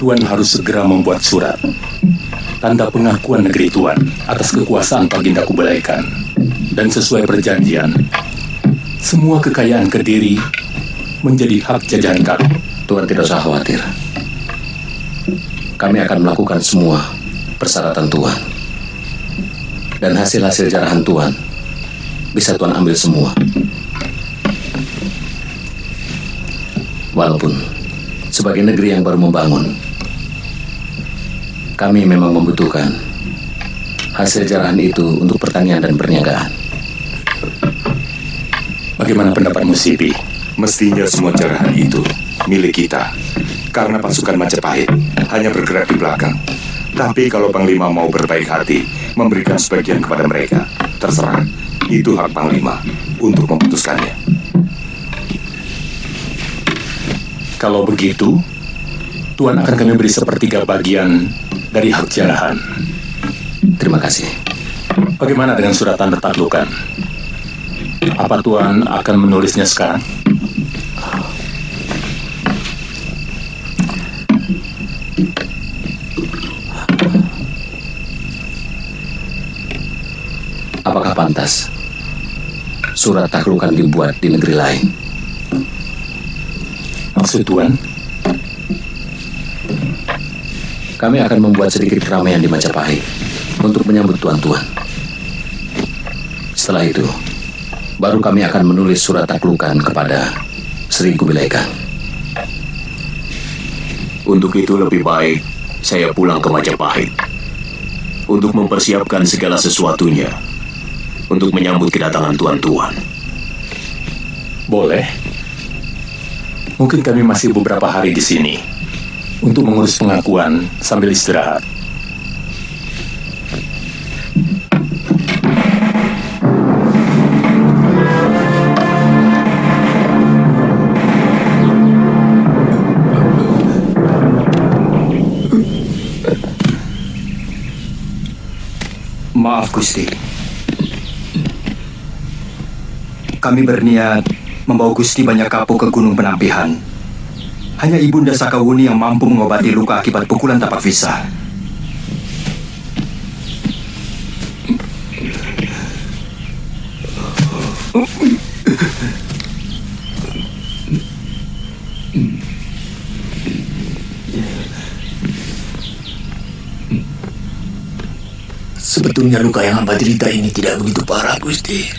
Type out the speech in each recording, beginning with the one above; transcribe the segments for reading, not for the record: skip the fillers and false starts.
Tuan harus segera membuat surat tanda pengakuan negeri Tuan atas kekuasaan Baginda Kubilai Khan. Dan sesuai perjanjian, semua kekayaan Kediri menjadi hak jajahan kami. Tuan tidak usah khawatir. Kami akan melakukan semua persyaratan Tuan. Dan hasil-hasil jarahan Tuan bisa Tuan ambil semua. Walaupun sebagai negeri yang baru membangun, kami memang membutuhkan hasil jarahan itu untuk pertanian dan perniagaan. Bagaimana pendapatmu, Sibi? Mestinya semua jarahan itu milik kita, karena pasukan Majapahit hanya bergerak di belakang. Tapi kalau Panglima mau berbaik hati memberikan sebagian kepada mereka, terserah. Itu hak Panglima untuk memutuskannya. Kalau begitu, Tuan akan kami beri sepertiga bagian dari hak jarahan. Terima kasih. Bagaimana dengan surat tanda taklukan? Apa Tuan akan menulisnya sekarang? Apakah pantas surat taklukan dibuat di negeri lain? Maksud Tuan? Kami akan membuat sedikit keramaian di Majapahit untuk menyambut tuan-tuan. Setelah itu, baru kami akan menulis surat taklukan kepada Sri Kubilai Khan. Untuk itu lebih baik saya pulang ke Majapahit untuk mempersiapkan segala sesuatunya untuk menyambut kedatangan tuan-tuan. Boleh. Mungkin kami masih beberapa hari di sini untuk mengurus pengakuan sambil istirahat. Maaf Gusti, kami berniat membawa Gusti banyak kapuk ke Gunung Penampihan. Hanya Ibunda Sakawuni yang mampu mengobati luka akibat pukulan tapak visa. Sebetulnya luka yang hamba derita ini tidak begitu parah, Gusti.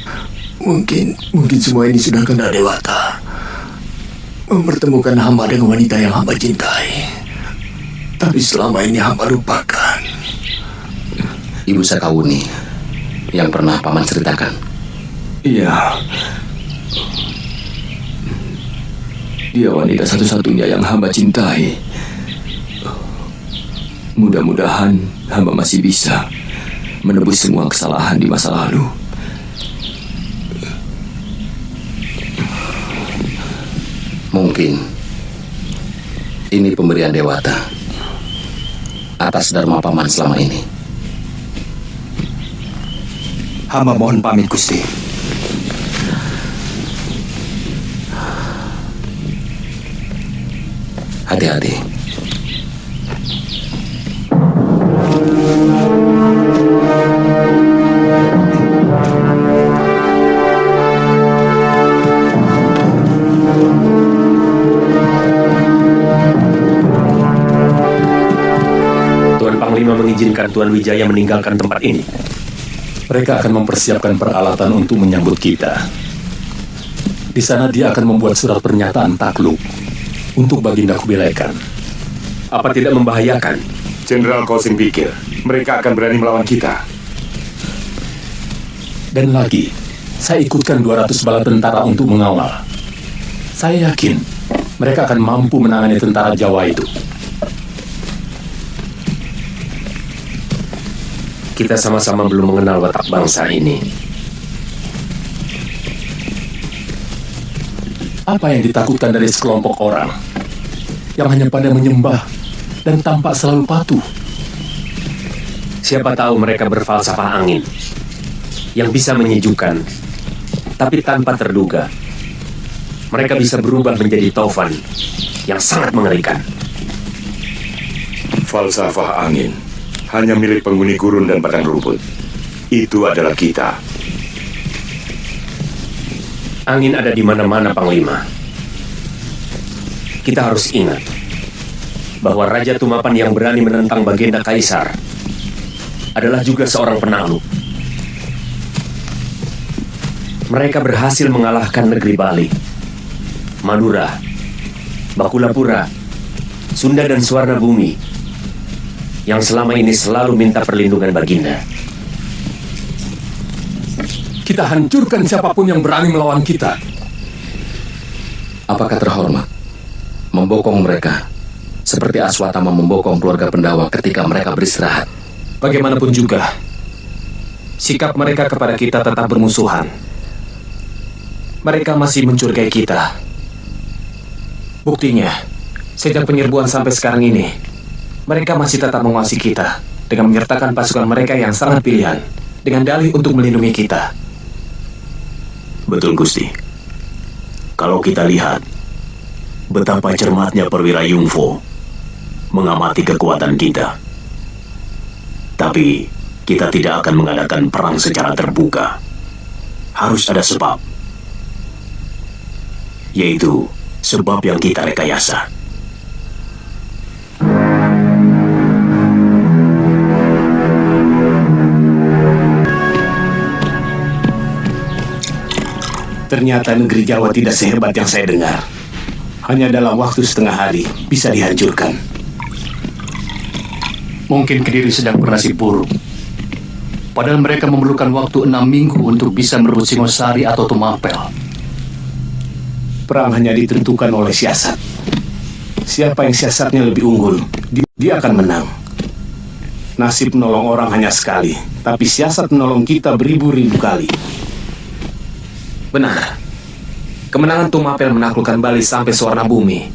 Mungkin semua ini sudah kehendak Dewata mempertemukan hamba dengan wanita yang hamba cintai. Tapi selama ini hamba lupakan. Ibu Sakawuni yang pernah Paman ceritakan. Iya. Dia wanita satu-satunya yang hamba cintai. Mudah-mudahan hamba masih bisa menebus semua kesalahan di masa lalu. Mungkin ini pemberian Dewata atas dharma Paman selama ini. Hamba mohon pamit, Gusti. Hati-hati. Panglima mengizinkan Tuan Wijaya meninggalkan tempat ini. Mereka akan mempersiapkan peralatan untuk menyambut kita. Di sana dia akan membuat surat pernyataan takluk untuk Baginda Kubilai Khan. Apa tidak membahayakan? Jenderal Kosim pikir mereka akan berani melawan kita. Dan lagi, saya ikutkan 200 bala tentara untuk mengawal. Saya yakin mereka akan mampu menangani tentara Jawa itu. Kita sama-sama belum mengenal watak bangsa ini. Apa yang ditakutkan dari sekelompok orang yang hanya pandai menyembah dan tampak selalu patuh? Siapa tahu mereka berfalsafah angin yang bisa menyejukkan, tapi tanpa terduga mereka bisa berubah menjadi taufan yang sangat mengerikan. Falsafah angin hanya milik penghuni gurun dan padang rumput. Itu adalah kita. Angin ada di mana-mana, Panglima. Kita harus ingat bahwa Raja Tumapan yang berani menentang Bagenda Kaisar adalah juga seorang penakluk. Mereka berhasil mengalahkan negeri Bali, Madura, Bakulapura, Sunda dan Suwarna Bumi yang selama ini selalu minta perlindungan Baginda. Kita hancurkan siapapun yang berani melawan kita. Apakah terhormat membokong mereka seperti Aswatama membokong keluarga Pendawa ketika mereka beristirahat? Bagaimanapun juga, sikap mereka kepada kita tetap bermusuhan. Mereka masih mencurigai kita. Buktinya, sejak penyerbuan sampai sekarang ini, mereka masih tetap menguasai kita dengan menyertakan pasukan mereka yang sangat pilihan dengan dalih untuk melindungi kita. Betul, Gusti. Kalau kita lihat betapa cermatnya perwira Yungfo mengamati kekuatan kita. Tapi kita tidak akan mengadakan perang secara terbuka. Harus ada sebab. Yaitu sebab yang kita rekayasa. Ternyata negeri Jawa tidak sehebat yang saya dengar. Hanya dalam waktu setengah hari bisa dihancurkan. Mungkin Kediri sedang bernasib buruk. Padahal mereka memerlukan waktu 6 minggu untuk bisa merebut Singosari atau Tumapel. Perang hanya ditentukan oleh siasat. Siapa yang siasatnya lebih unggul, dia akan menang. Nasib menolong orang hanya sekali, tapi siasat menolong kita beribu-ribu kali. Benar, kemenangan Tumapel menaklukkan Bali sampai Suwarna Bumi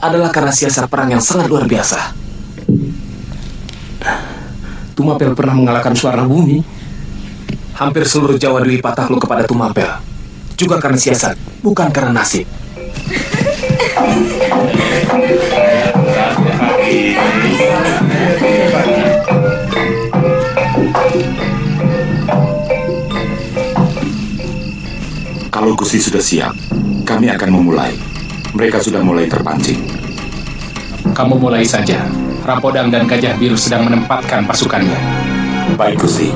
adalah karena siasat perang yang sangat luar biasa. Tumapel pernah mengalahkan Suwarna Bumi. Hampir seluruh Jawa Dwipa takluk kepada Tumapel, juga karena siasat, bukan karena nasib. Kalau Gusti sudah siap, kami akan memulai. Mereka sudah mulai terpancing. Kamu mulai saja. Rapodang dan Gajah Biru sedang menempatkan pasukannya. Baik, Gusti.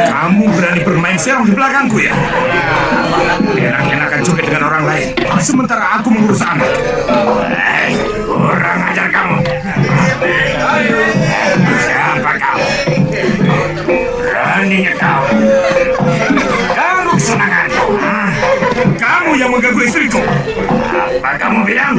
Kamu berani bermain serong di belakangku ya? Enak-enakan joget dengan orang lain, sementara aku mengurus anak. Kurang ajar kamu. Siapa kau? Beraninya kau ganggu kesenanganku. Kamu yang mengganggu istriku. Apa kamu bilang?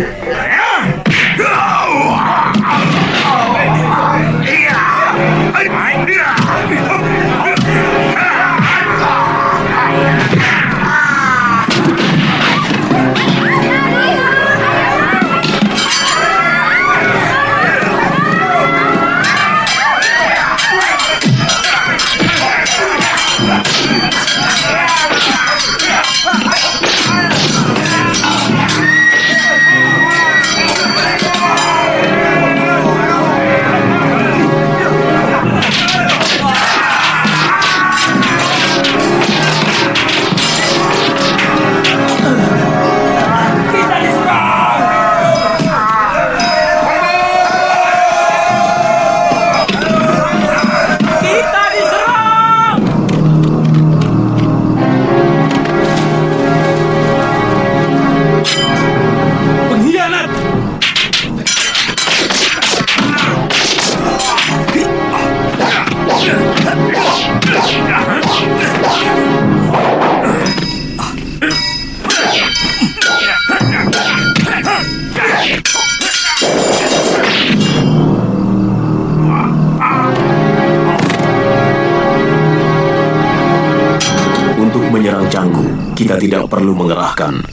menyerang Canggu, kita tidak perlu mengerahkan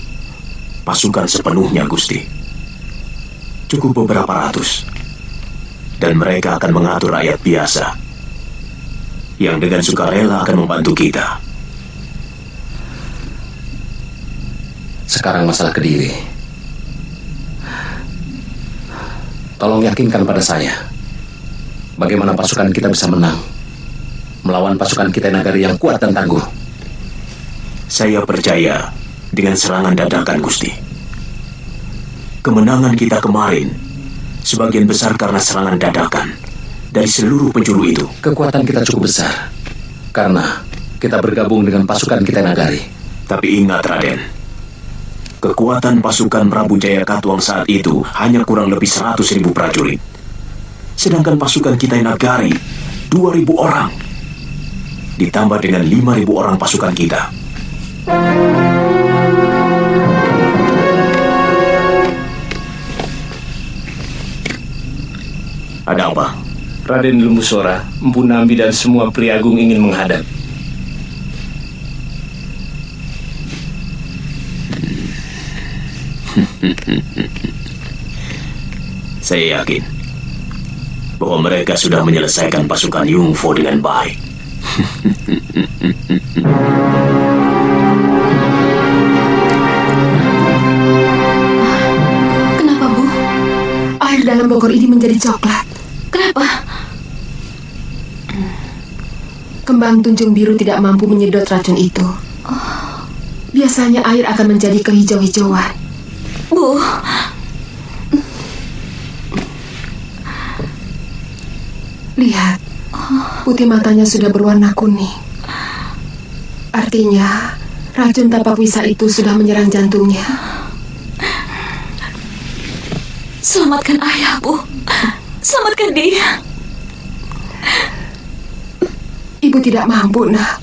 pasukan sepenuhnya, Gusti. Cukup beberapa ratus. Dan mereka akan mengatur rakyat biasa yang dengan sukarela akan membantu kita. Sekarang masalah Kediri. Tolong yakinkan pada saya, bagaimana pasukan kita bisa menang melawan pasukan kita Nagari yang kuat dan tangguh. Saya percaya dengan serangan dadakan, Gusti. Kemenangan kita kemarin sebagian besar karena serangan dadakan dari seluruh penjuru itu. Kekuatan kita cukup besar karena kita bergabung dengan pasukan kita Nagari. Tapi ingat, Raden, kekuatan pasukan Prabu Jaya Katuang saat itu hanya kurang lebih 100.000 prajurit. Sedangkan pasukan kita Nagari 2.000 orang. Ditambah dengan 5.000 orang pasukan kita. Ada apa? Raden Lumusora, Empu Nambi dan semua Priagung ingin menghadap. Saya yakin bahwa mereka sudah menyelesaikan pasukan Yungfo dengan baik. Kenapa, Bu? Air dalam bogor ini menjadi coklat. Kenapa? Kembang tunjung biru tidak mampu menyedot racun itu. Biasanya air akan menjadi kehijau-hijauan. Bu, lihat, putih matanya sudah berwarna kuning. Artinya, racun tapak wisa itu sudah menyerang jantungnya. Selamatkan ayah, Bu. Selamatkan dia. Ibu tidak mampu, Nak.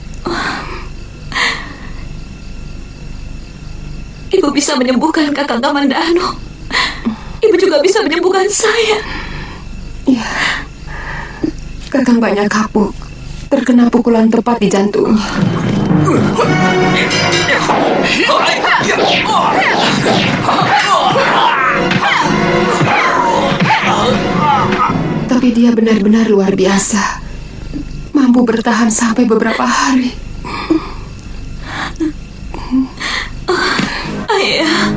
Ibu bisa menyembuhkan Kakang Kamandano. Ibu juga bisa menyembuhkan saya. Ya, Kakang banyak kapuk, terkena pukulan tepat di jantungnya. Tapi dia benar-benar luar biasa, mampu bertahan sampai beberapa hari. Ayah.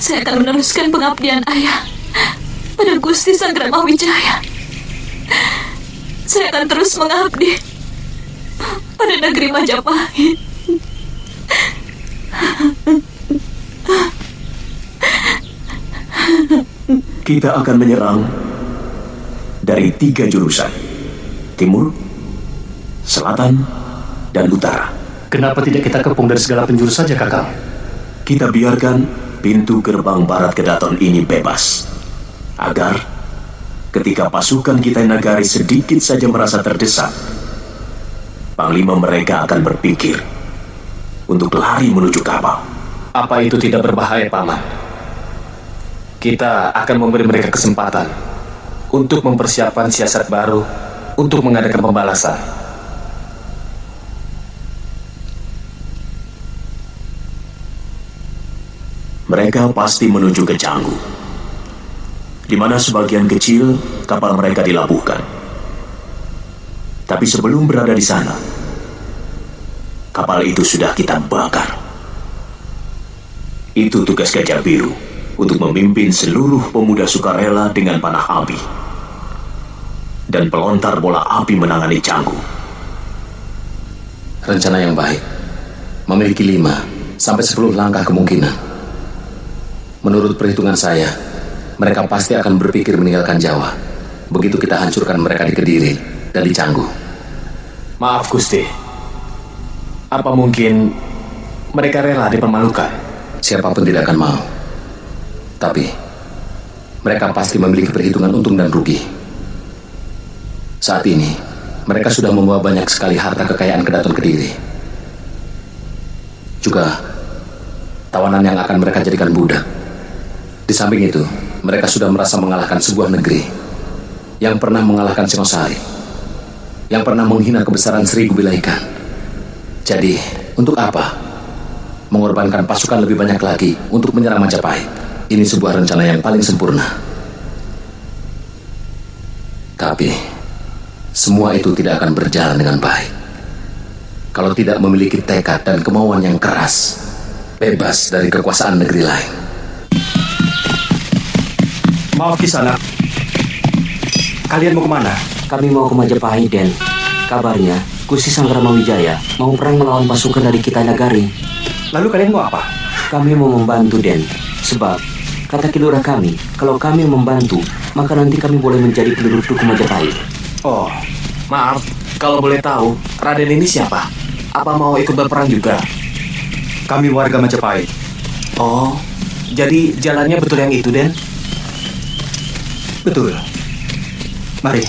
Saya akan meneruskan pengabdian ayah pada Gusti Sanggrama Wijaya. Saya akan terus mengabdi pada negeri Majapahit. Kita akan menyerang dari 3 jurusan: timur, selatan, dan utara. Kenapa tidak kita kepung dari segala penjuru saja, Kakang? Kita biarkan pintu gerbang barat Kedaton ini bebas, agar ketika pasukan kita Nagari sedikit saja merasa terdesak, panglima mereka akan berpikir untuk lari menuju kapal. Apa itu tidak berbahaya, Paman? Kita akan memberi mereka kesempatan untuk mempersiapkan siasat baru untuk mengadakan pembalasan. Mereka pasti menuju ke Canggu, di mana sebagian kecil kapal mereka dilabuhkan. Tapi sebelum berada di sana, kapal itu sudah kita bakar. Itu tugas Gajah Biru, untuk memimpin seluruh pemuda sukarela dengan panah api dan pelontar bola api menangani Canggu. Rencana yang baik, memiliki 5 sampai 10 langkah kemungkinan. Menurut perhitungan saya, mereka pasti akan berpikir meninggalkan Jawa begitu kita hancurkan mereka di Kediri dan di Canggu. Maaf, Gusti. Apa mungkin mereka rela dipermalukan? Siapapun tidak akan mau. Tapi mereka pasti memiliki perhitungan untung dan rugi. Saat ini, mereka sudah membawa banyak sekali harta kekayaan Kedaton Kediri. Juga, tawanan yang akan mereka jadikan budak. Di samping itu, mereka sudah merasa mengalahkan sebuah negeri yang pernah mengalahkan Singosari, yang pernah menghina kebesaran Sri Kubilaikan. Jadi, untuk apa mengorbankan pasukan lebih banyak lagi untuk menyerang Majapahit? Ini sebuah rencana yang paling sempurna. Tapi, semua itu tidak akan berjalan dengan baik kalau tidak memiliki tekad dan kemauan yang keras, bebas dari kekuasaan negeri lain. Maaf Kisanak, kalian mau kemana? Kami mau ke Majapahit, Den. Kabarnya, Gusti Sanggramawijaya mau perang melawan pasukan dari Kitanagari. Lalu kalian mau apa? Kami mau membantu, Den. Sebab, kata Kilurah kami, kalau kami membantu, maka nanti kami boleh menjadi penduduk Duku Majapahit. Oh, maaf, kalau boleh tahu, Raden ini siapa? Apa mau ikut berperang juga? Kami warga Majapahit. Oh, jadi jalannya betul yang itu, Den? Betul. Mari,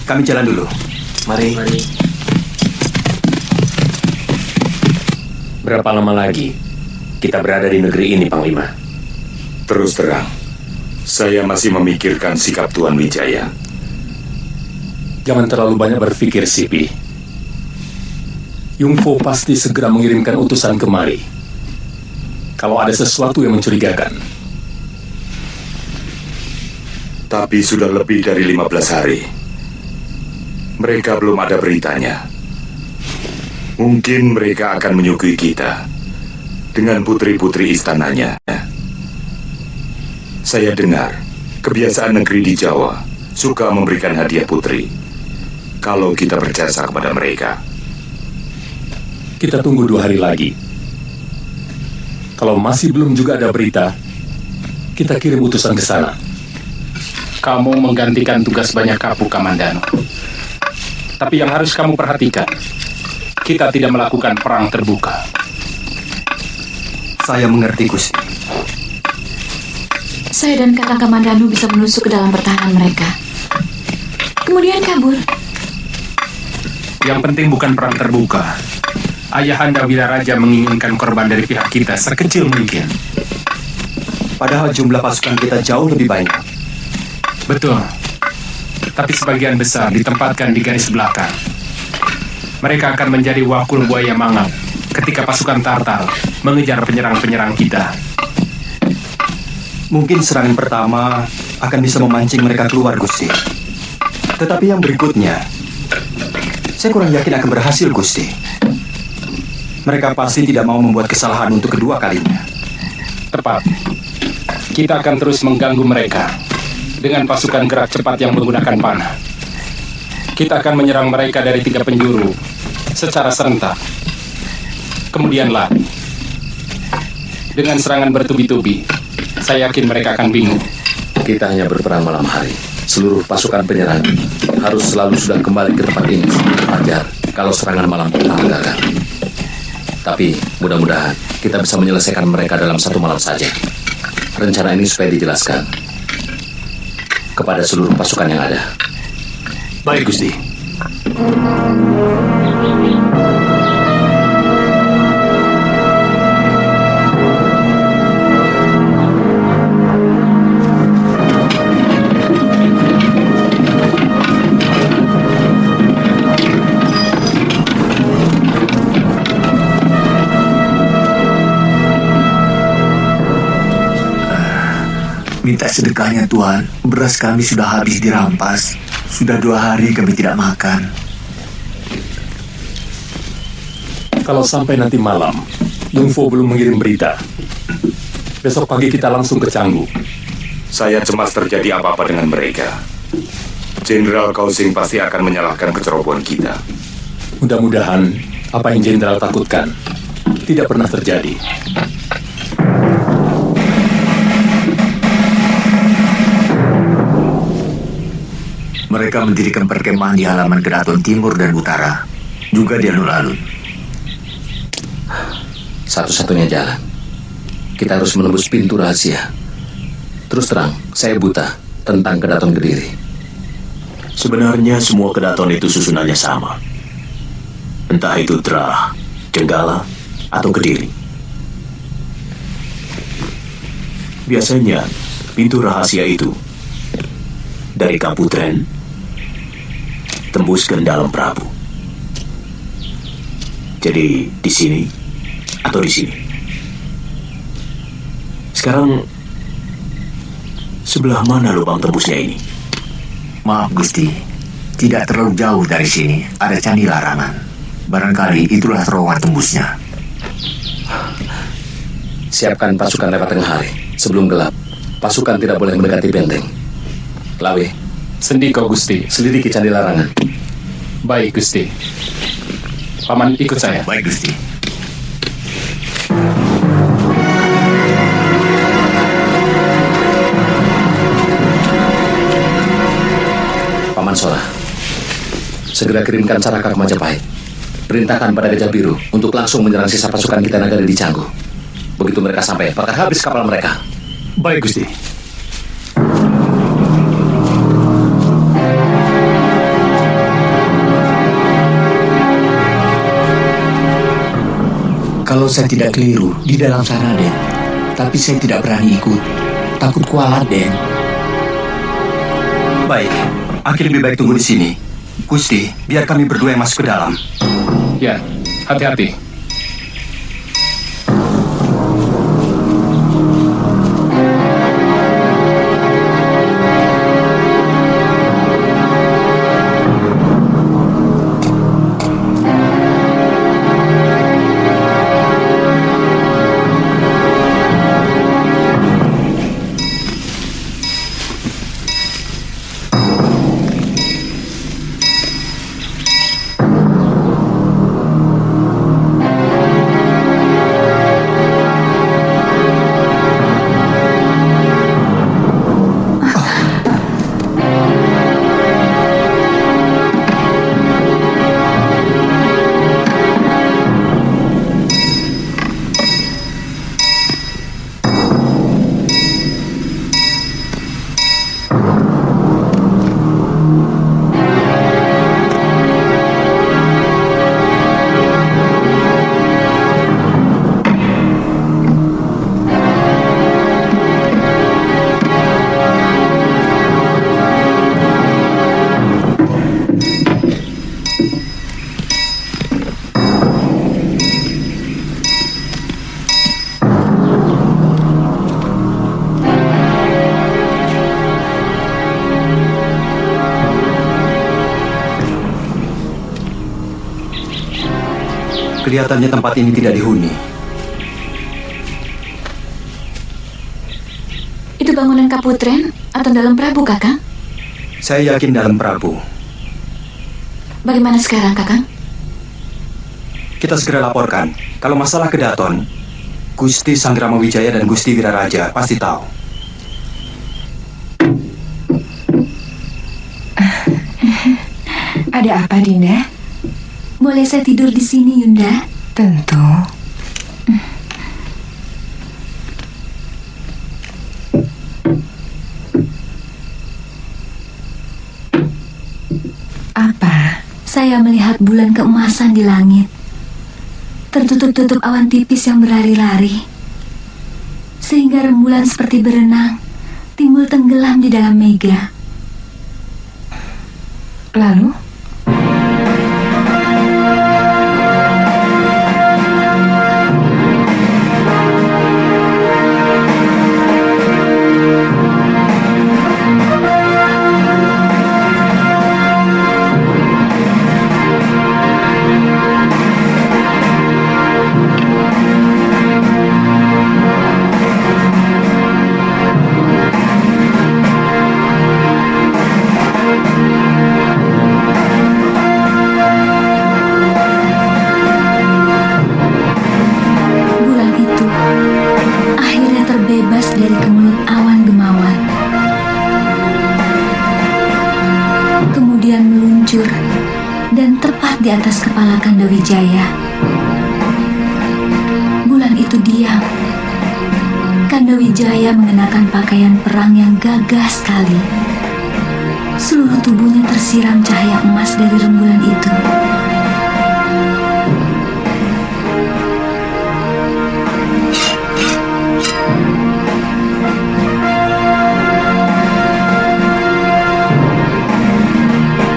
kami jalan dulu. Mari. Berapa lama lagi kita berada di negeri ini, Panglima? Terus terang, saya masih memikirkan sikap Tuan Wijaya. Jangan terlalu banyak berpikir, Sipi. Yungfo pasti segera mengirimkan utusan kemari kalau ada sesuatu yang mencurigakan. Tapi sudah lebih dari 15 hari. Mereka belum ada beritanya. Mungkin mereka akan menyuguhi kita dengan putri-putri istananya. Saya dengar, kebiasaan negeri di Jawa suka memberikan hadiah putri kalau kita berjasa kepada mereka. Kita tunggu 2 hari lagi. Kalau masih belum juga ada berita, kita kirim utusan ke sana. Kamu menggantikan tugas banyak kapu, Kamandano. Tapi yang harus kamu perhatikan, kita tidak melakukan perang terbuka. Saya mengerti, Gusti. Saya dan kakak Kamandano bisa menusuk ke dalam pertahanan mereka, kemudian kabur. Yang penting bukan perang terbuka. Ayahanda Wiraraja menginginkan korban dari pihak kita sekecil mungkin. Padahal jumlah pasukan kita jauh lebih banyak. Betul. Tapi sebagian besar ditempatkan di garis belakang. Mereka akan menjadi wakul buaya mangap ketika pasukan Tartar mengejar penyerang-penyerang kita. Mungkin serangan pertama akan bisa memancing mereka keluar, Gusti. Tetapi yang berikutnya, saya kurang yakin akan berhasil, Gusti. Mereka pasti tidak mau membuat kesalahan untuk kedua kalinya. Tepat. Kita akan terus mengganggu mereka dengan pasukan gerak cepat yang menggunakan panah. Kita akan menyerang mereka dari 3 penjuru secara serentak. Kemudian lari. Dengan serangan bertubi-tubi, saya yakin mereka akan bingung. Kita hanya berperang malam hari. Seluruh pasukan penyerang harus selalu sudah kembali ke tempat ini sebelum fajar kalau serangan malam pertama gagal. Tapi mudah-mudahan kita bisa menyelesaikan mereka dalam 1 malam saja. Rencana ini supaya dijelaskan kepada seluruh pasukan yang ada. Baik, Gusti. Minta sedekahnya, Tuan. Beras kami sudah habis dirampas. Sudah 2 hari kami tidak makan. Kalau sampai nanti malam, Yungfo belum mengirim berita, besok pagi kita langsung ke Canggu. Saya cemas terjadi apa-apa dengan mereka. Jenderal Kausing pasti akan menyalahkan kecerobohan kita. Mudah-mudahan apa yang Jenderal takutkan tidak pernah terjadi. Mereka mendirikan perkemahan di halaman Keraton Timur dan Utara, juga di alun-alun. Satu-satunya jalan, kita harus menembus pintu rahasia Terus terang, saya buta tentang Kedaton Kediri. Sebenarnya semua kedaton itu susunannya sama. Entah itu Trah, Jenggala, atau Kediri. Biasanya, pintu rahasia itu dari Kaputren tembus ke dalam Prabu. Jadi di sini atau di sini. Sekarang sebelah mana lubang tembusnya ini? Maaf Gusti, tidak terlalu jauh dari sini ada Candi Larangan. Barangkali itulah terowongan tembusnya. Siapkan pasukan lewat tengah hari. Sebelum gelap, pasukan tidak boleh mendekati benteng. Lawe, Sendiko Gusti. selidiki Candi Larangan. Baik Gusti. Paman ikut saya. Baik Gusti. Paman Sora, segera kirimkan Caraka ke Majapahit. Perintahkan pada Gajah Biru untuk langsung menyerang sisa pasukan kita Nagari di Canggu. Begitu mereka sampai, bakar habis kapal mereka. Baik Gusti. Kalau saya tidak keliru, di dalam sana, Den. Tapi saya tidak berani ikut. Takut kualat, Den. Baik, Aki lebih baik tunggu di sini. Gusti, biar kami berdua yang masuk ke dalam. Ya, hati-hati. Kelihatannya tempat ini tidak dihuni. Itu bangunan Kaputren atau dalam Prabu, Kakang? Saya yakin dalam Prabu. Bagaimana sekarang, Kakang? Kita segera laporkan. Kalau masalah Kedaton, Gusti Sanggrama Wijaya dan Gusti Wiraraja pasti tahu. Ada apa, Dinda? Boleh saya tidur di sini, Yunda? Tentu. Apa? Saya melihat bulan keemasan di langit. Tertutup-tutup awan tipis yang berlari-lari. Sehingga rembulan seperti berenang, timbul tenggelam di dalam mega. Lalu? di atas kepala Kanda Wijaya. Bulan itu diam. Kanda Wijaya mengenakan pakaian perang yang gagah sekali. Seluruh tubuhnya tersiram cahaya emas dari rembulan itu.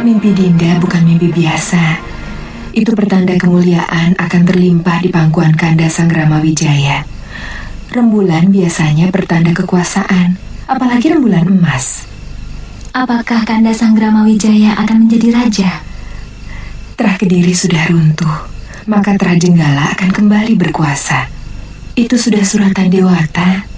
Mimpi Dinda bukan mimpi biasa. Itu pertanda kemuliaan akan terlimpah di pangkuan Kanda Sang Rama Wijaya. Rembulan biasanya pertanda kekuasaan, apalagi rembulan emas. Apakah Kanda Sang Rama Wijaya akan menjadi raja? Terah Kediri sudah runtuh, maka Terah Jenggala akan kembali berkuasa. Itu sudah suratan Dewata.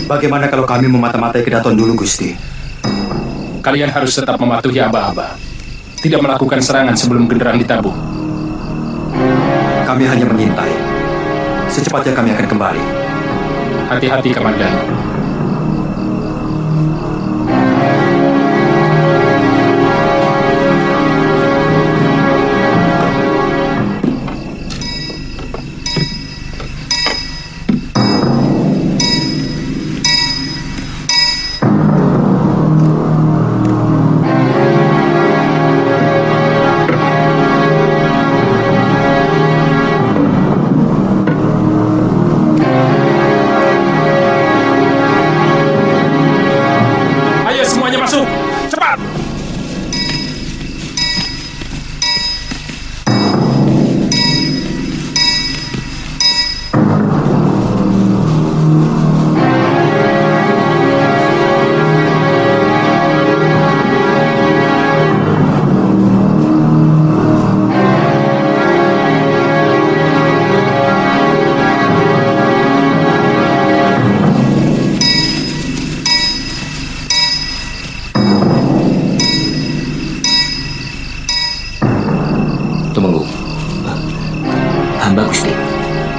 Bagaimana kalau kami memata-matai Kedaton dulu, Gusti? Kalian harus tetap mematuhi aba-aba. Tidak melakukan serangan sebelum genderang ditabuh. Kami hanya mengintai. Secepatnya kami akan kembali. Hati-hati, Komandan.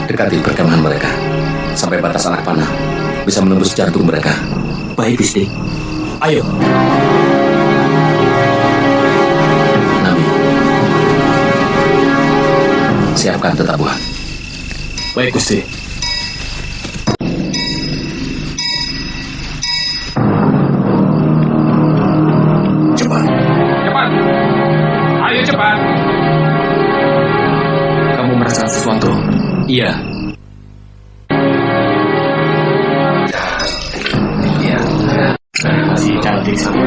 Dekati perkemahan mereka sampai batas anak panah, bisa menembus jantung mereka. Baik, Gusti. Ayo. Nami, siapkan tetabuhan. Baik, Gusti. Cepat. Cepat. Ayo cepat. Kamu merasakan sesuatu? Iya. Si cantik sama.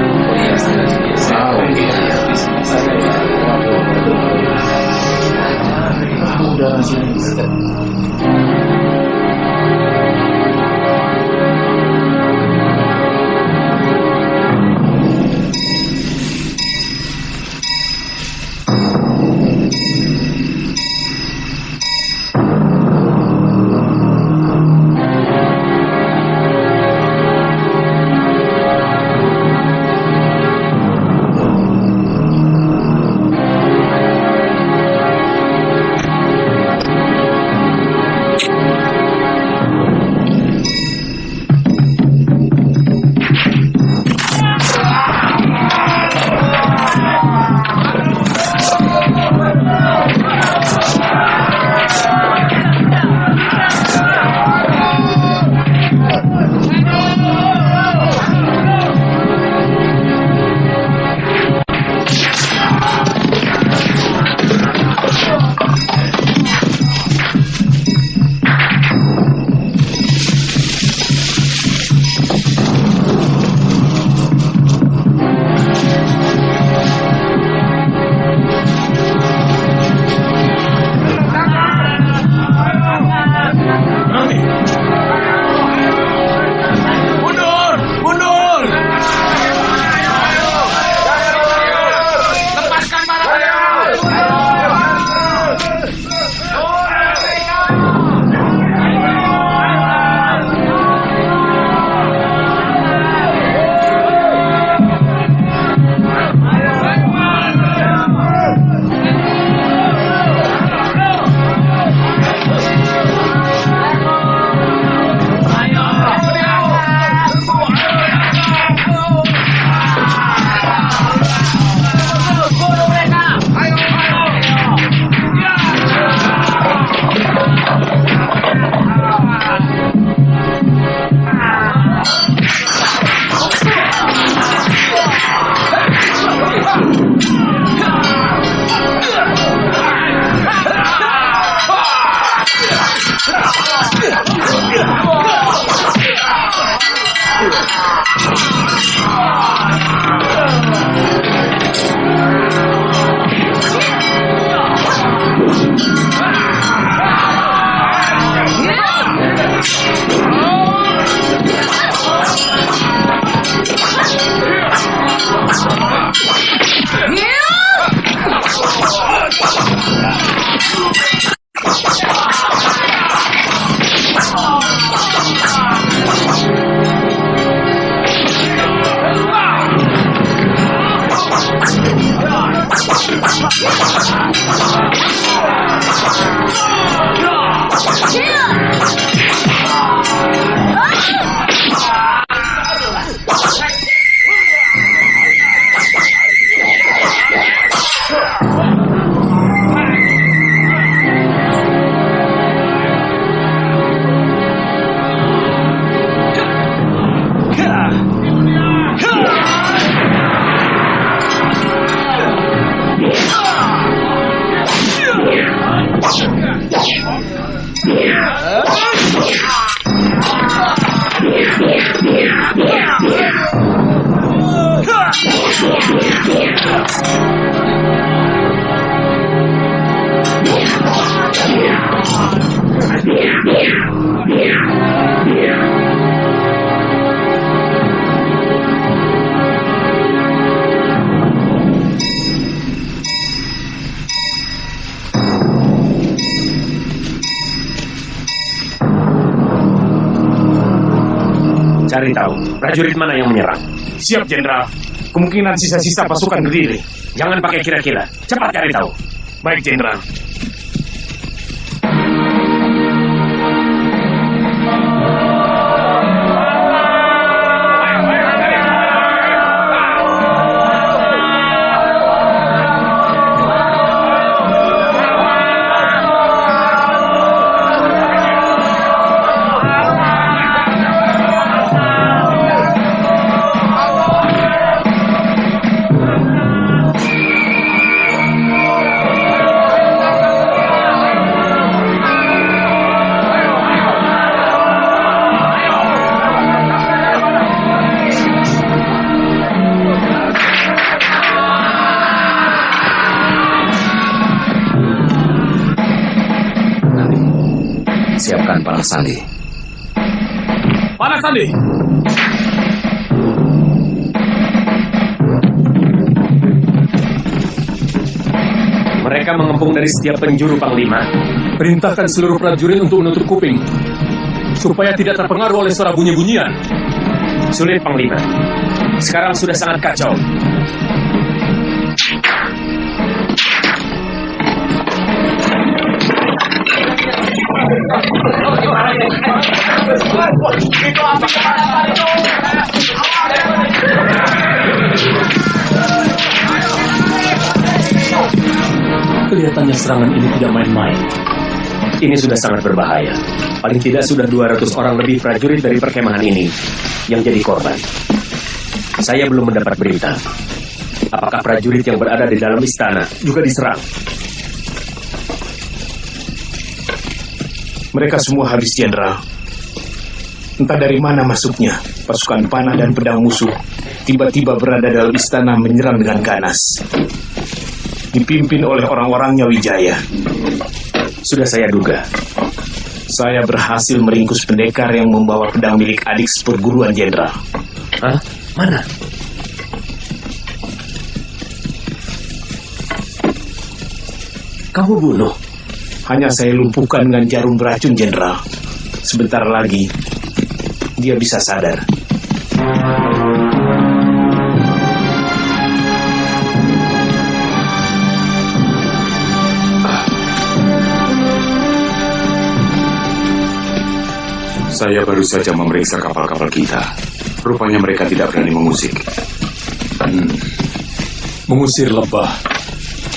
Cari tahu, prajurit mana yang menyerang. Siap, Jenderal. Kemungkinan sisa-sisa pasukan berdiri. Jangan pakai kira-kira. Cepat cari tahu. Baik, Jenderal. Siapkan panah sandi. Panah sandi! Mereka mengepung dari setiap penjuru, Panglima. Perintahkan seluruh prajurit untuk menutup kuping, supaya tidak terpengaruh oleh suara bunyi-bunyian. Sulit, Panglima. Sekarang sudah sangat kacau. Kelihatannya serangan ini tidak main-main. Ini sudah sangat berbahaya. Paling tidak sudah 200 orang lebih prajurit dari perkemahan ini yang jadi korban. Saya belum mendapat berita. Apakah prajurit yang berada di dalam istana juga diserang? Mereka semua habis, Jenderal. Entah dari mana masuknya, pasukan panah dan pedang musuh tiba-tiba berada dalam istana menyerang dengan ganas. Dipimpin oleh orang-orangnya Wijaya. Sudah saya duga. Saya berhasil meringkus pendekar yang membawa pedang milik adik seperguruan, Jenderal. Hah? Mana? Kamu bunuh? Hanya saya lumpuhkan dengan jarum beracun, Jenderal. Sebentar lagi, dia bisa sadar. Saya baru saja memeriksa kapal-kapal kita. Rupanya mereka tidak berani mengusik. Mengusir lebah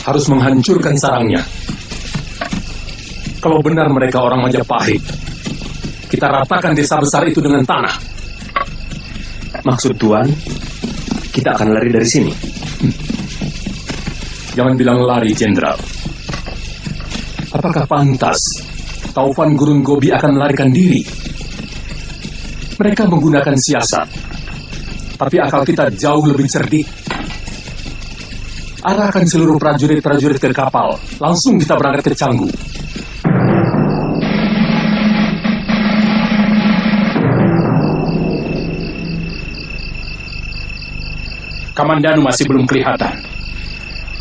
harus menghancurkan sarangnya. Kalau benar mereka orang Majapahit, kita ratakan desa besar itu dengan tanah. Maksud Tuan, kita akan lari dari sini. Jangan bilang lari, Jenderal. Apakah pantas Taufan Gurun Gobi akan melarikan diri? Mereka menggunakan siasat, tapi akal kita jauh lebih cerdik. Arahkan seluruh prajurit-prajurit ke kapal. Langsung kita berangkat ke Canggu. Kamandanu masih belum kelihatan.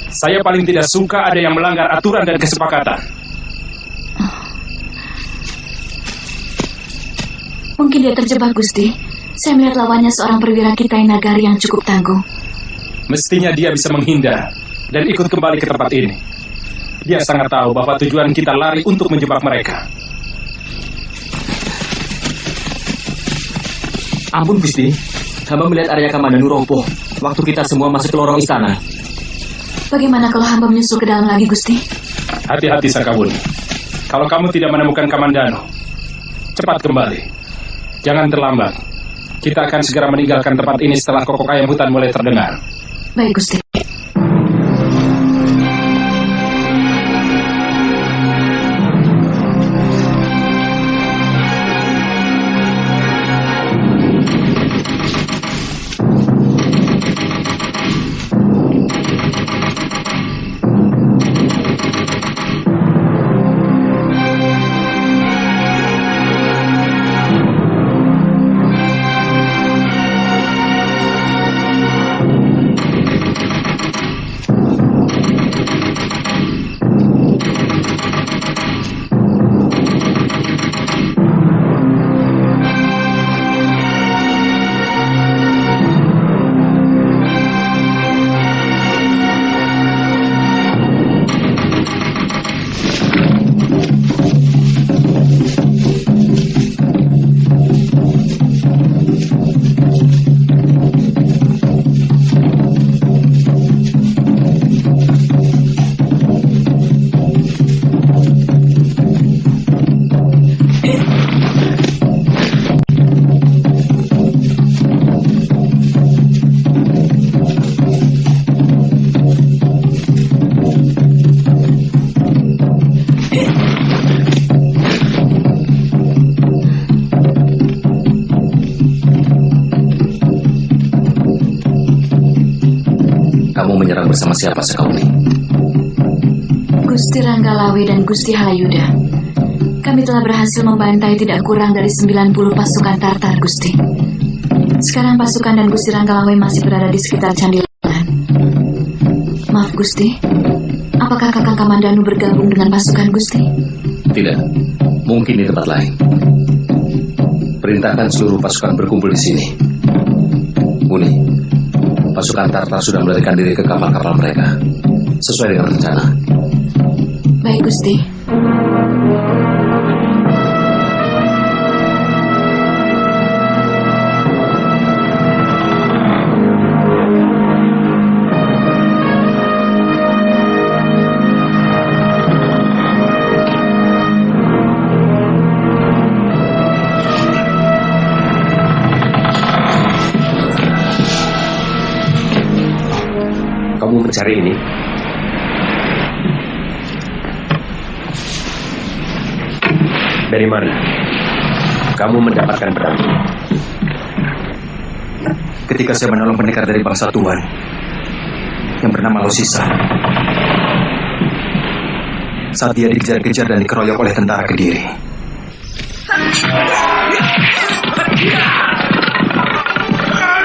Saya paling tidak suka ada yang melanggar aturan dan kesepakatan. Mungkin dia terjebak, Gusti. Saya melihat lawannya seorang perwira Kitai Nagari yang cukup tangguh. Mestinya dia bisa menghindar dan ikut kembali ke tempat ini. Dia sangat tahu bahwa tujuan kita lari untuk menjebak mereka. Ampun, Gusti. Hamba melihat area Kamandanu roboh waktu kita semua masuk ke lorong istana. Bagaimana kalau hamba menyusul ke dalam lagi, Gusti? Hati-hati, Sakawuni. Kalau kamu tidak menemukan Kamandanu, cepat kembali. Jangan terlambat. Kita akan segera meninggalkan tempat ini setelah kokok ayam hutan mulai terdengar. Baik, Gusti. bersama siapa Sekauni? Gusti Ranggalawe dan Gusti Halayuda. Kami telah berhasil membantai tidak kurang dari 90 pasukan Tartar, Gusti. Sekarang pasukan dan Gusti Ranggalawe masih berada di sekitar Candi Lengan. Maaf, Gusti. Apakah Kakang Kamandanu bergabung dengan pasukan Gusti? Tidak. Mungkin di tempat lain. Perintahkan seluruh pasukan berkumpul di sini. Muni, pasukan Tartar sudah melarikan diri ke kapal-kapal mereka. Sesuai dengan rencana. Baik, Gusti. Kamu mencari ini? Dari mana kamu mendapatkan pedang? Ketika saya menolong pendekar dari bangsa Tuan yang bernama Losisa, saat dia dikejar-kejar dan dikeroyok oleh tentara Kediri.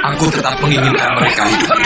Aku tetap menginginkan mereka hidup.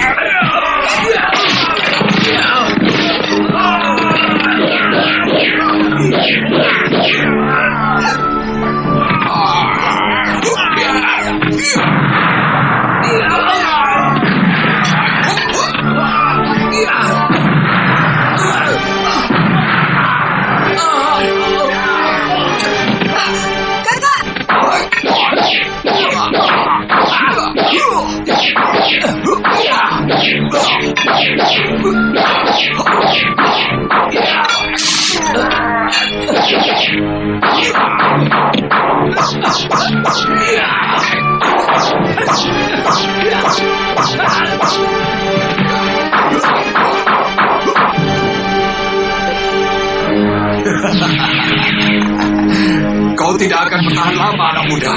Kau tidak akan bertahan lama, anak muda.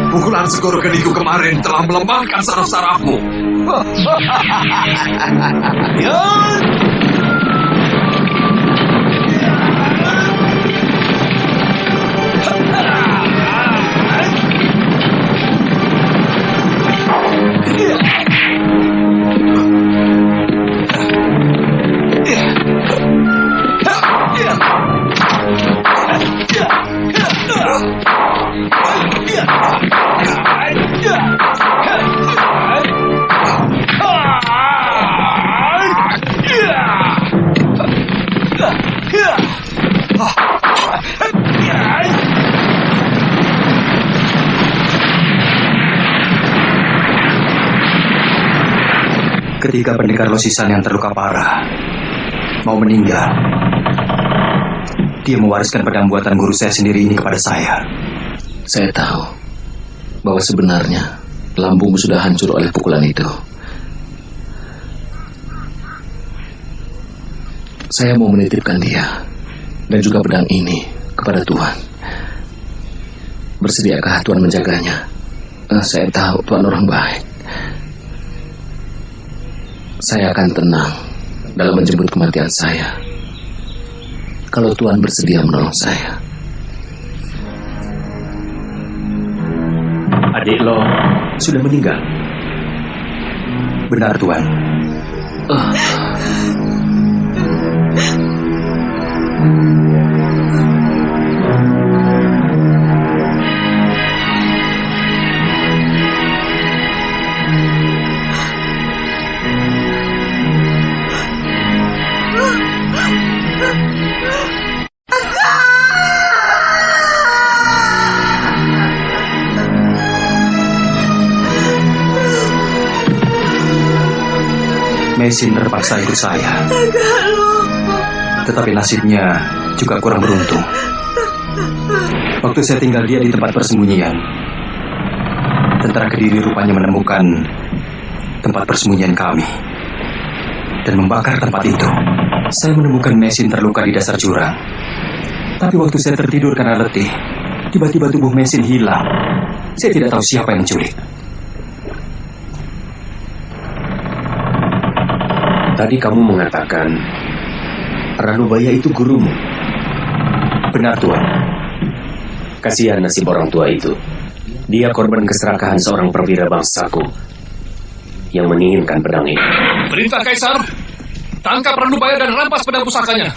Pukulan segoro geniku kemarin telah melemahkan saraf-sarafmu. Ketika pendekar Losisan yang terluka parah mau meninggal, dia mewariskan pedang buatan guru saya sendiri ini kepada saya. Saya tahu bahwa sebenarnya lambungmu sudah hancur oleh pukulan itu. Saya mau menitipkan dia dan juga pedang ini kepada Tuhan. Bersediakah Tuhan menjaganya? Saya tahu Tuhan orang baik. Saya akan tenang dalam menjemput kematian saya kalau Tuhan bersedia menolong saya. Adik lo sudah meninggal? Benar, Tuan. Mesin terpaksa ikut saya. Tetapi nasibnya juga kurang beruntung. Waktu saya tinggal dia di tempat persembunyian, tentara Kediri rupanya menemukan tempat persembunyian kami dan membakar tempat itu. Saya menemukan Mesin terluka di dasar jurang. Tapi waktu saya tertidur karena letih, tiba-tiba tubuh Mesin hilang. Saya tidak tahu siapa yang menculik. Tadi kamu mengatakan Ranubaya itu gurumu. Benar, Tuan. Kasihan nasib orang tua itu. Dia korban keserakahan seorang perwira bangsaku yang menginginkan pedang ini. Perintah Kaisar, tangkap Ranubaya dan rampas pedang pusakanya.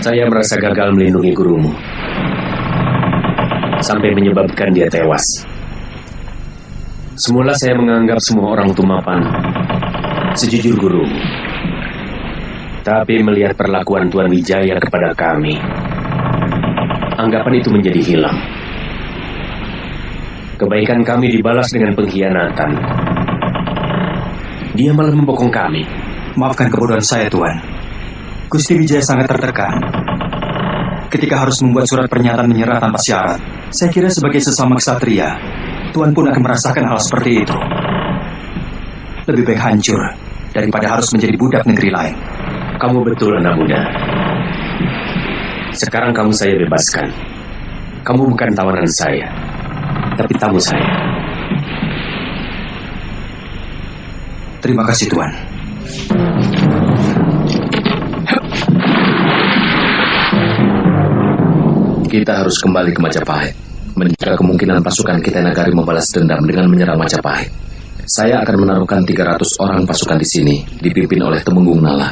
Saya merasa gagal melindungi gurumu sampai menyebabkan dia tewas. Semula saya menganggap semua orang Tumapan sejujur gurumu. Tapi melihat perlakuan Tuan Wijaya kepada kami, anggapan itu menjadi hilang. Kebaikan kami dibalas dengan pengkhianatan. Dia malah membokong kami. Maafkan kebodohan saya, Tuan. Gusti Wijaya sangat tertekan ketika harus membuat surat pernyataan menyerah tanpa syarat. Saya kira sebagai sesama ksatria, Tuan pun akan merasakan hal seperti itu. Lebih baik hancur daripada harus menjadi budak negeri lain. Kamu betul, anak muda. Sekarang kamu saya bebaskan. Kamu bukan tawanan saya, tapi tamu saya. Terima kasih, Tuan. Kita harus kembali ke Majapahit, mencegah kemungkinan pasukan kita Nagari membalas dendam dengan menyerang Majapahit. Saya akan menaruhkan 300 orang pasukan di sini, dipimpin oleh Temenggung Nala.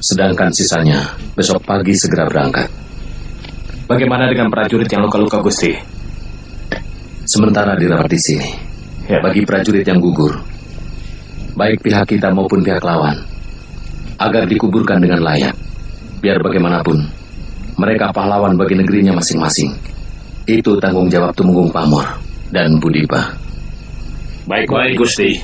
Sedangkan sisanya, besok pagi segera berangkat. Bagaimana dengan prajurit yang luka-luka, Gusti? Sementara dirawat di sini. Bagi prajurit yang gugur, baik pihak kita maupun pihak lawan, agar dikuburkan dengan layak. Biar bagaimanapun, mereka pahlawan bagi negerinya masing-masing. Itu tanggung jawab Tumenggung Pamor dan Budipa. Baik, Gusti.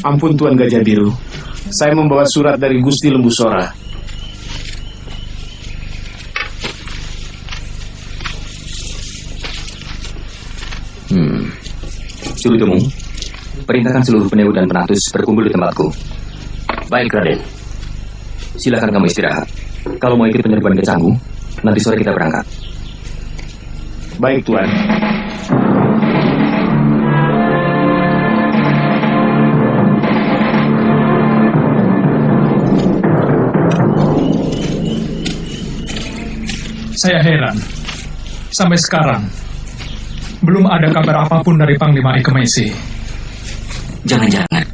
Ampun, Tuan Gajah Biru. Saya membawa surat dari Gusti Lembu Sora. Sulu Tumung, perintahkan seluruh penewu dan penatus berkumpul di tempatku. Baik, Raden. Silakan kamu istirahat. Kalau mau ikut penyerbuan ke Canggu, nanti sore kita berangkat. Baik, Tuan. Saya heran. Sampai sekarang, belum ada kabar apapun dari Panglima Ikemesi. Jangan-jangan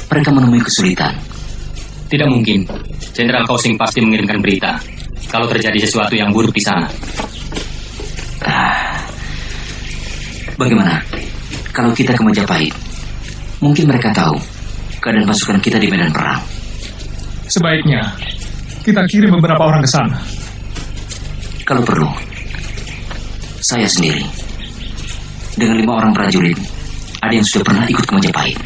mereka menemui kesulitan. Tidak mungkin. Jenderal Kausing pasti mengirimkan berita kalau terjadi sesuatu yang buruk di sana. Bagaimana kalau kita ke Majapahit? Mungkin mereka tahu keadaan pasukan kita di medan perang. Sebaiknya kita kirim beberapa orang ke sana. Kalau perlu, saya sendiri dengan 5 orang prajurit, ada yang sudah pernah ikut ke Majapahit.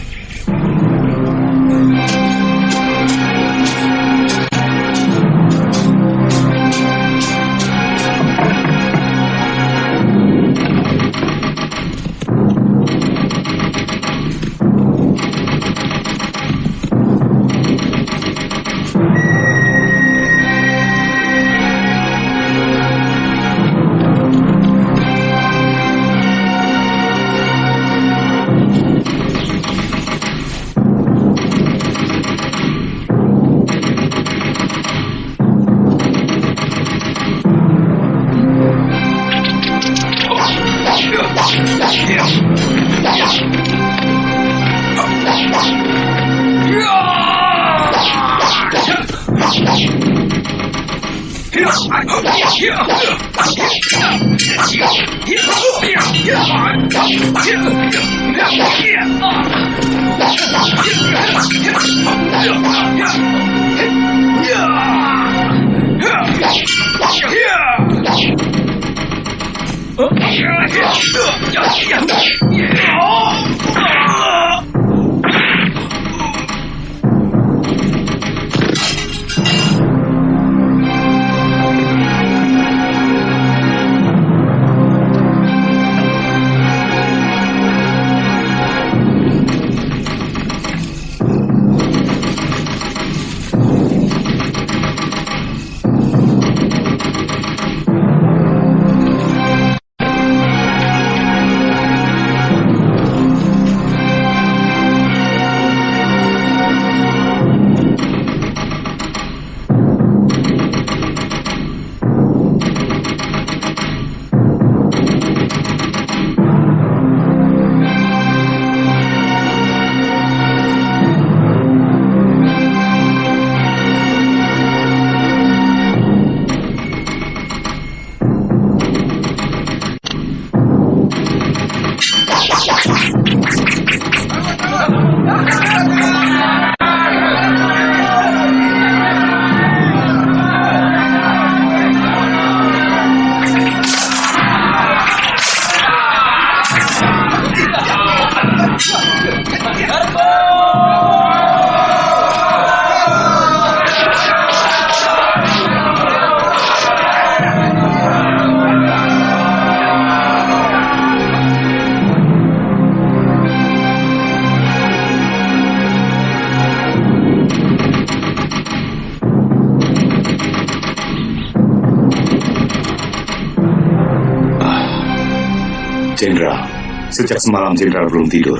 Jenderal, sejak semalam Jenderal belum tidur.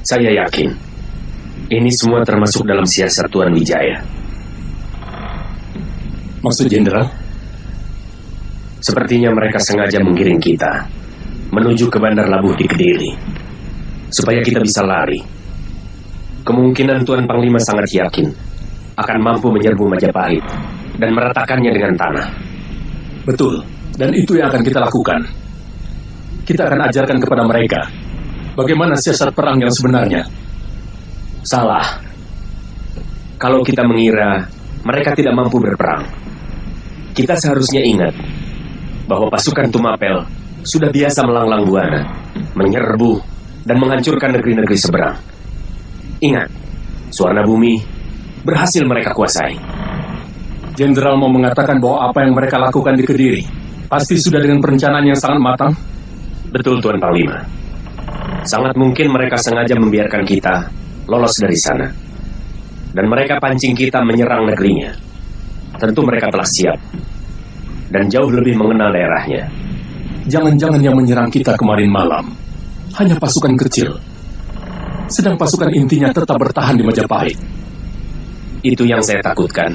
Saya yakin ini semua termasuk dalam siasat Tuan Wijaya. Maksud Jenderal? Sepertinya mereka sengaja menggiring kita menuju ke Bandar Labuh di Kediri supaya kita bisa lari. Kemungkinan Tuan Panglima sangat yakin akan mampu menyerbu Majapahit dan meratakannya dengan tanah. Betul, dan itu yang akan kita lakukan. Kita akan ajarkan kepada mereka bagaimana siasat perang yang sebenarnya. Salah. Kalau kita mengira mereka tidak mampu berperang, kita seharusnya ingat bahwa pasukan Tumapel sudah biasa melanglang buana, menyerbu dan menghancurkan negeri-negeri seberang. Ingat, Suwarna Bumi berhasil mereka kuasai. Jenderal mau mengatakan bahwa apa yang mereka lakukan di Kediri pasti sudah dengan perencanaan yang sangat matang? Betul, Tuan Panglima. Sangat mungkin mereka sengaja membiarkan kita lolos dari sana. Dan mereka pancing kita menyerang negerinya. Tentu mereka telah siap dan jauh lebih mengenal daerahnya. Jangan-jangan yang menyerang kita kemarin malam hanya pasukan kecil, sedang pasukan intinya tetap bertahan di Majapahit. Itu yang saya takutkan.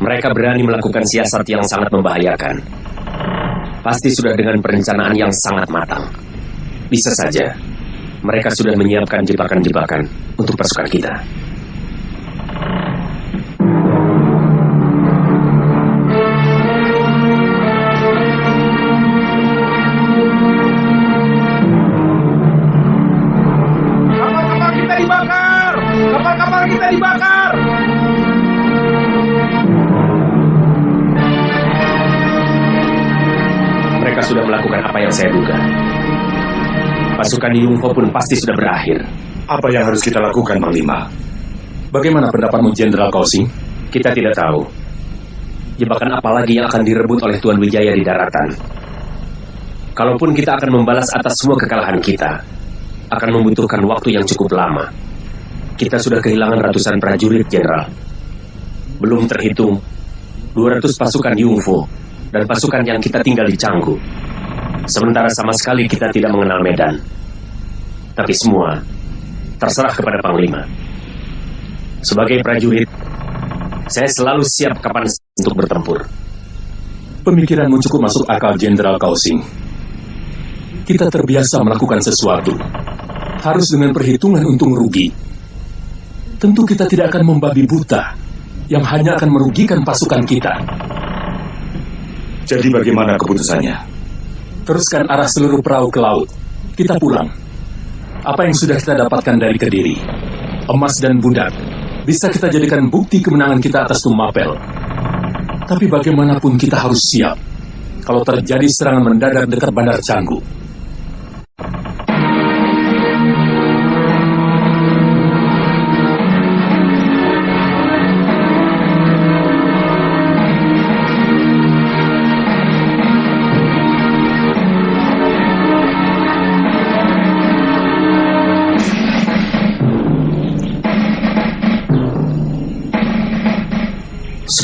Mereka berani melakukan siasat yang sangat membahayakan. Pasti sudah dengan perencanaan yang sangat matang. Bisa saja mereka sudah menyiapkan jebakan-jebakan untuk pasukan kita. Kapal-kapal kita dibakar! Kapal-kapal kita dibakar! sudah melakukan apa yang saya duga. Pasukan Yungfo pun pasti sudah berakhir. Apa yang harus kita lakukan, Panglima? Bagaimana pendapatmu, Jenderal Kausing? Kita tidak tahu. Jebakan apa lagi yang akan direbut oleh Tuan Wijaya di daratan? Kalaupun kita akan membalas atas semua kekalahan kita, akan membutuhkan waktu yang cukup lama. Kita sudah kehilangan ratusan prajurit, Jenderal. Belum terhitung 200 pasukan Yungfo dan pasukan yang kita tinggal di Canggu. Sementara sama sekali kita tidak mengenal medan. Tapi semua terserah kepada Panglima. Sebagai prajurit, saya selalu siap kapan untuk bertempur. Pemikiranmu cukup masuk akal, Jenderal Kausing. Kita terbiasa melakukan sesuatu, harus dengan perhitungan untung rugi. Tentu kita tidak akan membabi buta, yang hanya akan merugikan pasukan kita. Jadi bagaimana keputusannya? Teruskan arah seluruh perahu ke laut. Kita pulang. Apa yang sudah kita dapatkan dari Kediri, emas dan budak, bisa kita jadikan bukti kemenangan kita atas Tumapel. Tapi bagaimanapun kita harus siap kalau terjadi serangan mendadak dekat Bandar Canggu.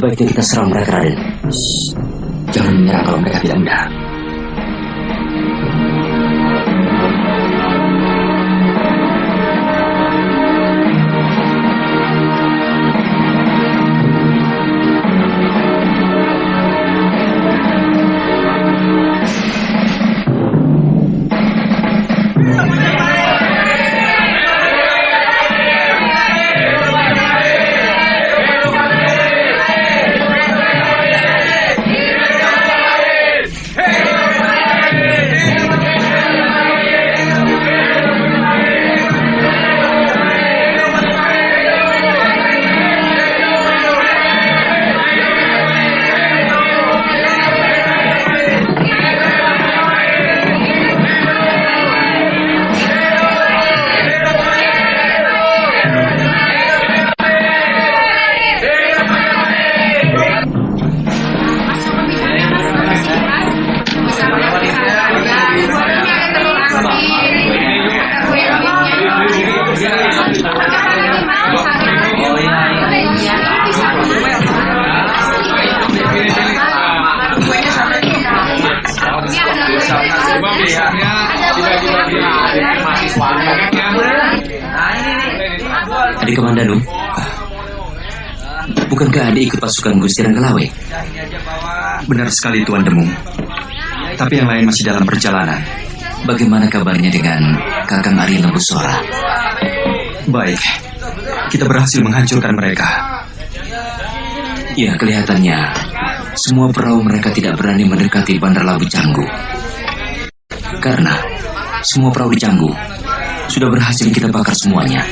Sebaiknya kita serang mereka, Raden. Jangan menyerang kalau mereka tidak mendarat. Adik Kamandanu, bukankah adik ikut pasukan Gusti Ranggalawe? Benar sekali, Tuan Demung. Tapi yang lain masih dalam perjalanan. Bagaimana kabarnya dengan Kakang Ari Lembusora? Baik, kita berhasil menghancurkan mereka. Ya, kelihatannya semua perahu mereka tidak berani mendekati Bandar Labu Canggu. Karena semua perahu di Canggu sudah berhasil kita bakar semuanya.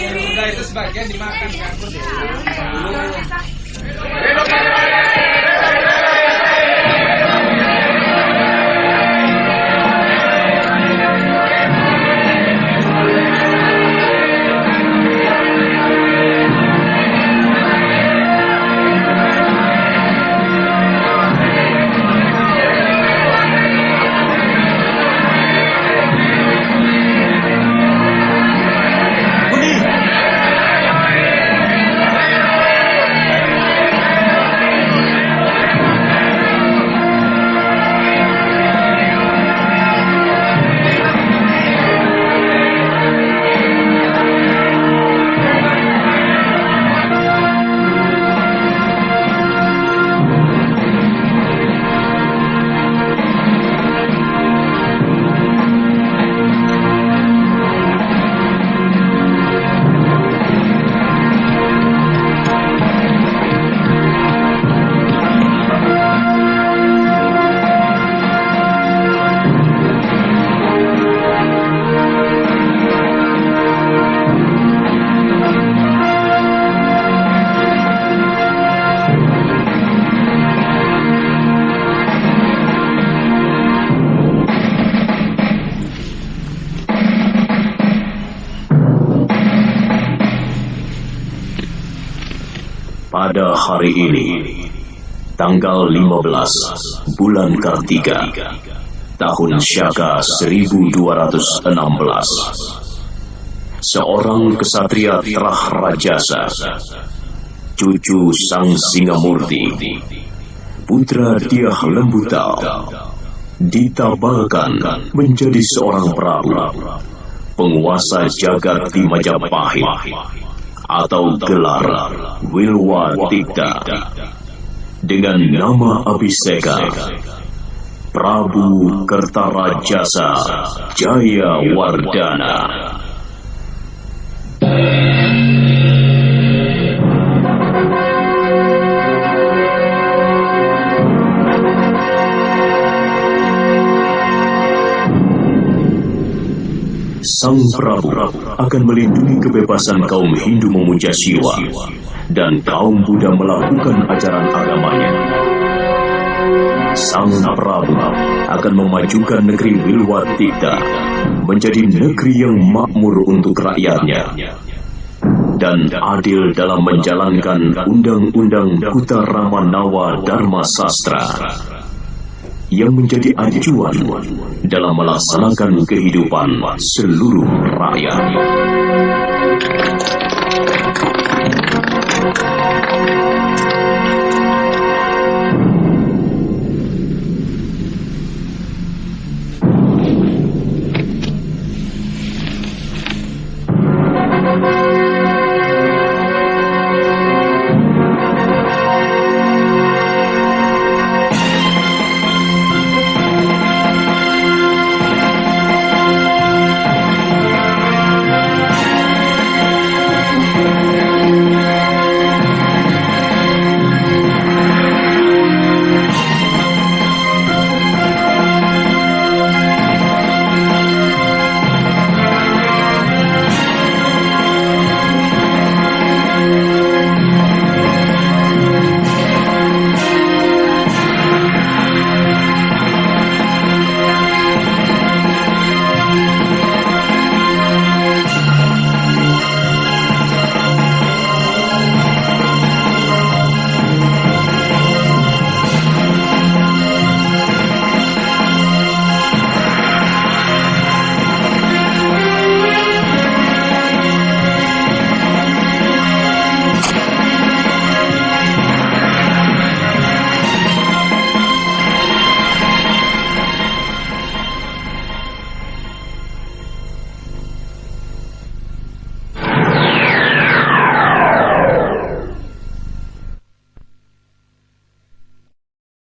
Pada hari ini, tanggal 15 bulan Kartika, tahun Syaka 1216, seorang kesatria Trah Rajasa, cucu Sang Singamurti, putra Dyah Lembutal, ditabalkan menjadi seorang Prabu, penguasa jagat di Majapahit, atau gelar Wilwatikta, dengan nama Abhiseka Prabu Kertarajasa Jayawardhana. Sang Prabu akan melindungi kebebasan kaum Hindu memuja Siwa dan kaum Buddha melakukan ajaran agamanya. Sang Prabu akan memajukan negeri Wilwatikta menjadi negeri yang makmur untuk rakyatnya dan adil dalam menjalankan undang-undang Uttaramanawa Dharma Sastra yang menjadi acuan dalam melaksanakan kehidupan seluruh rakyat.